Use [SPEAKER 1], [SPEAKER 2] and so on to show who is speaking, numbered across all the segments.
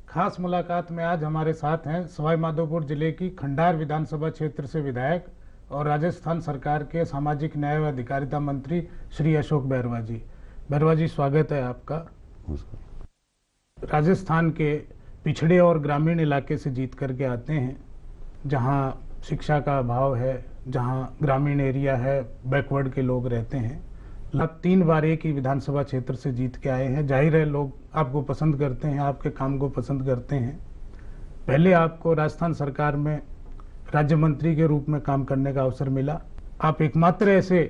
[SPEAKER 1] खास मुलाकात में आज हमारे साथ हैं सवाई माधोपुर जिले की खंडार विधानसभा क्षेत्र से विधायक और राजस्थान सरकार के सामाजिक न्याय व अधिकारिता मंत्री श्री अशोक बैरवा जी। बैरवा जी, स्वागत है आपका। राजस्थान के पिछड़े और ग्रामीण इलाके से जीत करके आते हैं, जहां शिक्षा का अभाव है, जहां ग्रामीण एरिया है, बैकवर्ड के लोग रहते हैं। आप 3 बार एक ही विधानसभा क्षेत्र से जीत के आए हैं। जाहिर है लोग आपको पसंद करते हैं, आपके काम को पसंद करते हैं। पहले आपको राजस्थान सरकार में राज्य मंत्री के रूप में काम करने का अवसर मिला। आप एकमात्र ऐसे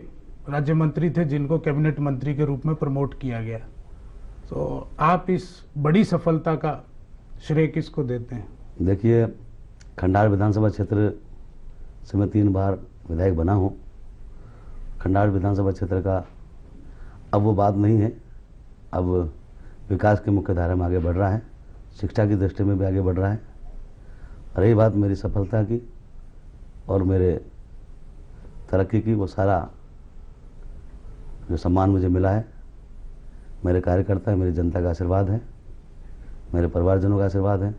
[SPEAKER 1] राज्य मंत्री थे जिनको कैबिनेट मंत्री के रूप में प्रमोट किया गया। तो आप इस बड़ी सफलता का श्रेय किसको देते हैं?
[SPEAKER 2] देखिए, खंडार विधानसभा क्षेत्र से मैं 3 बार विधायक बना हूँ। खंडार विधानसभा क्षेत्र का अब वो बात नहीं है। अब विकास की मुख्य धारा में आगे बढ़ रहा है, शिक्षा की दृष्टि में भी आगे बढ़ रहा है। रही बात मेरी सफलता की और मेरे तरक्की की, वो सारा जो सम्मान मुझे मिला है मेरे कार्यकर्ता है, मेरी जनता का आशीर्वाद है, मेरे परिवारजनों का आशीर्वाद है,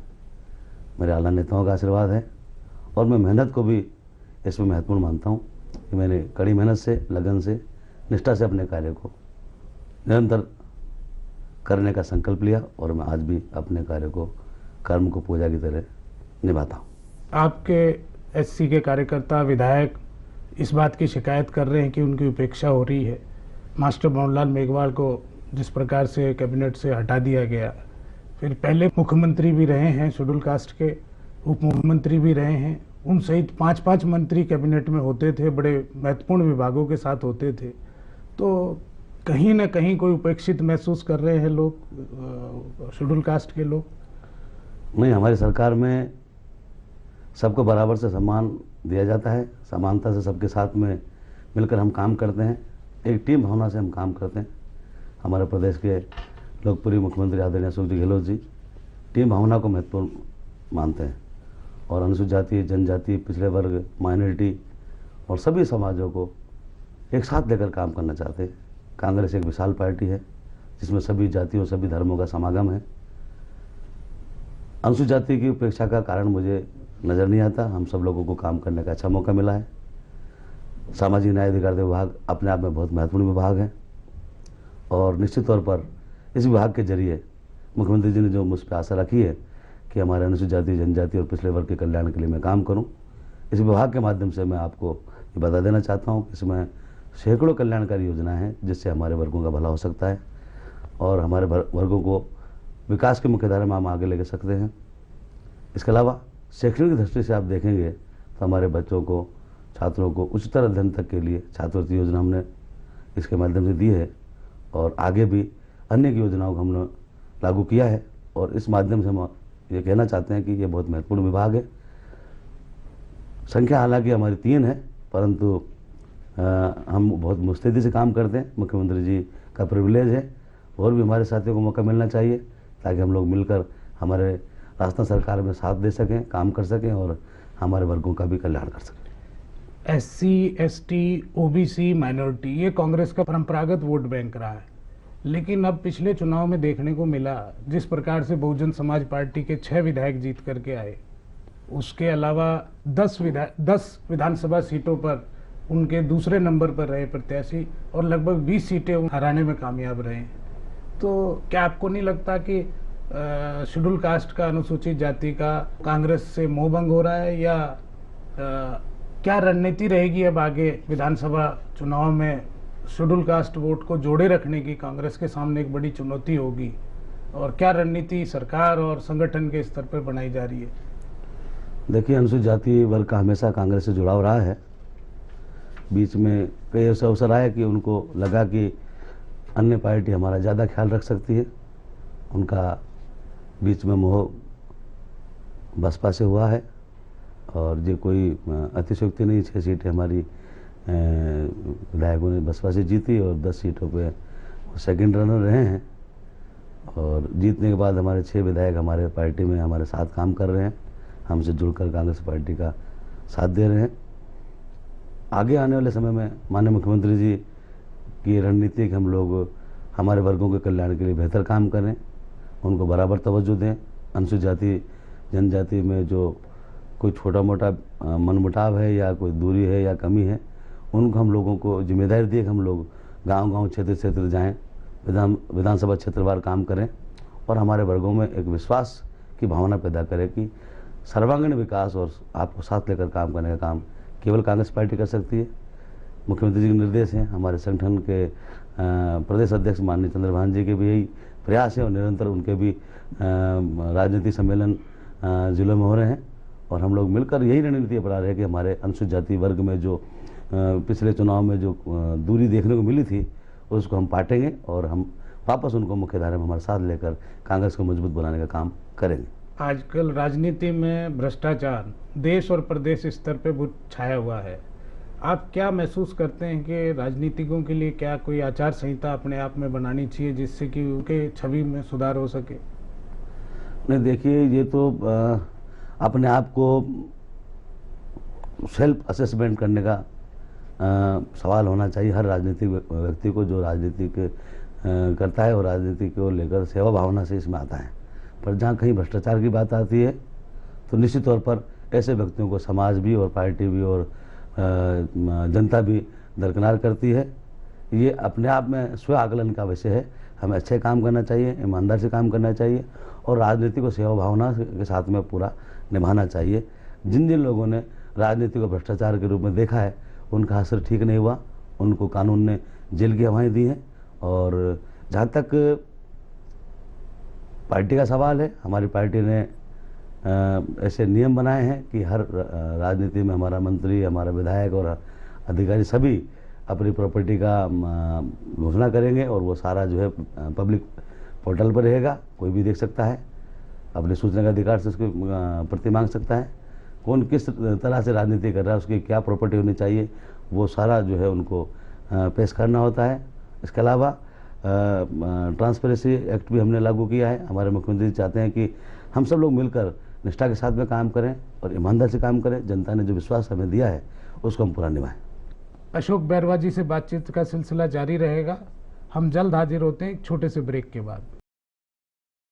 [SPEAKER 2] मेरे आला नेताओं का आशीर्वाद है। और मैं मेहनत को भी इसमें महत्वपूर्ण मानता हूँ कि मैंने कड़ी मेहनत से, लगन से, निष्ठा से अपने कार्य को निरंतर करने का संकल्प लिया और मैं आज भी अपने कार्य को, कर्म को पूजा की तरह निभाता हूँ।
[SPEAKER 1] आपके एससी के कार्यकर्ता, विधायक इस बात की शिकायत कर रहे हैं कि उनकी उपेक्षा हो रही है। मास्टर बनवारीलाल मेघवाल को जिस प्रकार से कैबिनेट से हटा दिया गया, फिर पहले मुख्यमंत्री भी रहे हैं शेड्यूल कास्ट के, उप मुख्यमंत्री भी रहे हैं, उन सहित 5-5 मंत्री कैबिनेट में होते थे, बड़े महत्वपूर्ण विभागों के साथ होते थे। तो कहीं ना कहीं कोई उपेक्षित महसूस कर रहे हैं लोग, शेड्यूल कास्ट के लोग?
[SPEAKER 2] नहीं, हमारी सरकार में सबको बराबर से सम्मान दिया जाता है। समानता से सबके साथ में मिलकर हम काम करते हैं, एक टीम भावना से हम काम करते हैं। हमारे प्रदेश के लोकप्रिय मुख्यमंत्री आदरणीय अशोक जी गहलोत जी टीम भावना को महत्वपूर्ण मानते हैं और अनुसूचित जाति, जनजाति, पिछड़े वर्ग, माइनॉरिटी और सभी समाजों को एक साथ लेकर काम करना चाहते हैं। कांग्रेस एक विशाल पार्टी है जिसमें सभी जातियों, सभी धर्मों का समागम है। अनुसूचित जाति की उपेक्षा का कारण मुझे नज़र नहीं आता। हम सब लोगों को काम करने का अच्छा मौका मिला है। सामाजिक न्याय अधिकारिता विभाग अपने आप में बहुत महत्वपूर्ण विभाग है और निश्चित तौर पर इस विभाग के जरिए मुख्यमंत्री जी ने जो मुझ पर आशा रखी है कि हमारे अनुसूचित जाति, जनजाति और पिछड़े वर्ग के कल्याण के लिए मैं काम करूं, इस विभाग के माध्यम से मैं आपको ये बता देना चाहता हूं कि इसमें सैकड़ों कल्याणकारी योजनाएं हैं जिससे हमारे वर्गों का भला हो सकता है और हमारे वर्गों को विकास की मुख्यधारा में हम आगे लेकर सकते हैं। इसके अलावा शैक्षणिक दृष्टि से आप देखेंगे तो हमारे बच्चों को, छात्रों को उच्चतर अध्ययन तक के लिए छात्रवृत्ति योजना हमने इसके माध्यम से दी है और आगे भी अन्य योजनाओं को हमने लागू किया है। और इस माध्यम से हम ये कहना चाहते हैं कि ये बहुत महत्वपूर्ण विभाग है। संख्या हालांकि हमारी 3 है, परंतु हम बहुत मुस्तैदी से काम करते हैं। मुख्यमंत्री जी का प्रिविलेज है और भी हमारे साथियों को मौका मिलना चाहिए ताकि हम लोग मिलकर हमारे राजस्थान सरकार में साथ दे सकें, काम कर सकें और हमारे वर्गों का भी कल्याण कर सकें।
[SPEAKER 1] एससी, एसटी, ओबीसी, माइनॉरिटी, ये कांग्रेस का परंपरागत वोट बैंक रहा है, लेकिन अब पिछले चुनाव में देखने को मिला जिस प्रकार से बहुजन समाज पार्टी के 6 विधायक जीत करके आए, उसके अलावा 10 विधानसभा सीटों पर उनके दूसरे नंबर पर रहे प्रत्याशी और लगभग 20 सीटें हराने में कामयाब रहे। तो क्या आपको नहीं लगता कि शेड्यूल कास्ट का, अनुसूचित जाति का कांग्रेस से मोहभंग हो रहा है, या क्या रणनीति रहेगी अब आगे विधानसभा चुनाव में? शेड्यूल कास्ट वोट को जोड़े रखने की कांग्रेस के सामने एक बड़ी चुनौती होगी, और क्या रणनीति सरकार और संगठन के स्तर पर बनाई जा रही है?
[SPEAKER 2] देखिए, अनुसूचित जाति वर्ग का हमेशा कांग्रेस से जुड़ाव रहा है। बीच में कई ऐसे अवसर आए कि उनको लगा कि अन्य पार्टी हमारा ज़्यादा ख्याल रख सकती है। उनका बीच में मोह बसपा से हुआ है और ये कोई अतिशयोक्ति नहीं। 6 सीटें हमारी विधायकों ने बसपा से जीती और 10 सीटों पे सेकंड रनर रहे हैं और जीतने के बाद हमारे 6 विधायक हमारे पार्टी में हमारे साथ काम कर रहे हैं, हमसे जुड़कर कांग्रेस पार्टी का साथ दे रहे हैं। आगे आने वाले समय में माननीय मुख्यमंत्री जी की रणनीति कि हम लोग हमारे वर्गों के कल्याण के लिए बेहतर काम करें, उनको बराबर तवज्जो दें अनुसूचित जाति जनजाति में जो कोई छोटा मोटा मनमुटाव है या कोई दूरी है या कमी है, उनको हम लोगों को जिम्मेदारी दी कि हम लोग गांव-गांव क्षेत्र जाएं, विधानसभा क्षेत्रवार काम करें और हमारे वर्गों में एक विश्वास की भावना पैदा करें कि सर्वांगीण विकास और आपको साथ लेकर काम करने का काम केवल कांग्रेस पार्टी कर सकती है। मुख्यमंत्री जी के निर्देश हैं, हमारे संगठन के प्रदेश अध्यक्ष माननीय चंद्रभान जी के भी यही प्रयास है और निरंतर उनके भी राजनीतिक सम्मेलन जिलों में हो रहे हैं और हम लोग मिलकर यही रणनीति अपना रहे हैं कि हमारे अनुसूचित जाति वर्ग में जो पिछले चुनाव में जो दूरी देखने को मिली थी उसको हम पाटेंगे और हम वापस उनको मुख्यधारा में हमारे साथ लेकर कांग्रेस को मजबूत बनाने का काम करेंगे।
[SPEAKER 1] आजकल राजनीति में भ्रष्टाचार देश और प्रदेश स्तर पे बहुत छाया हुआ है। आप क्या महसूस करते हैं कि राजनीतिकों के लिए क्या कोई आचार संहिता अपने आप में बनानी चाहिए जिससे कि उनके छवि में सुधार हो सके?
[SPEAKER 2] नहीं, देखिए, ये तो अपने आप को सेल्फ असेसमेंट करने का सवाल होना चाहिए हर राजनीतिक व्यक्ति को जो राजनीतिक करता है और राजनीति को लेकर सेवा भावना से इसमें आता है। पर जहाँ कहीं भ्रष्टाचार की बात आती है तो निश्चित तौर पर ऐसे व्यक्तियों को समाज भी और पार्टी भी और जनता भी दरकिनार करती है। ये अपने आप में स्व आकलन का विषय है। हमें अच्छे काम करना चाहिए, ईमानदार से काम करना चाहिए और राजनीति को सेवा भावना के साथ में पूरा निभाना चाहिए। जिन जिन लोगों ने राजनीति को भ्रष्टाचार के रूप में देखा है उनका असर ठीक नहीं हुआ, उनको कानून ने जेल की हवाएं दी हैं। और जहाँ तक पार्टी का सवाल है, हमारी पार्टी ने ऐसे नियम बनाए हैं कि हर राजनीति में हमारा मंत्री, हमारा विधायक और अधिकारी सभी अपनी प्रॉपर्टी का घोषणा करेंगे और वो सारा जो है पब्लिक पोर्टल पर रहेगा, कोई भी देख सकता है, अपने सूचना का अधिकार से उसकी प्रति मांग सकता है। कौन किस तरह से राजनीति कर रहा है, उसकी क्या प्रॉपर्टी होनी चाहिए, वो सारा जो है उनको पेश करना होता है। इसके अलावा ट्रांसपेरेंसी एक्ट भी हमने लागू किया है। हमारे मुख्यमंत्री चाहते हैं कि हम सब लोग मिलकर निष्ठा के साथ में काम करें और ईमानदार से काम करें। जनता ने जो विश्वास हमें दिया है उसको हम पूरा निभाएं।
[SPEAKER 1] अशोक बैरवा जी से बातचीत का सिलसिला जारी रहेगा। हम जल्द हाजिर होते हैं एक छोटे से ब्रेक के बाद।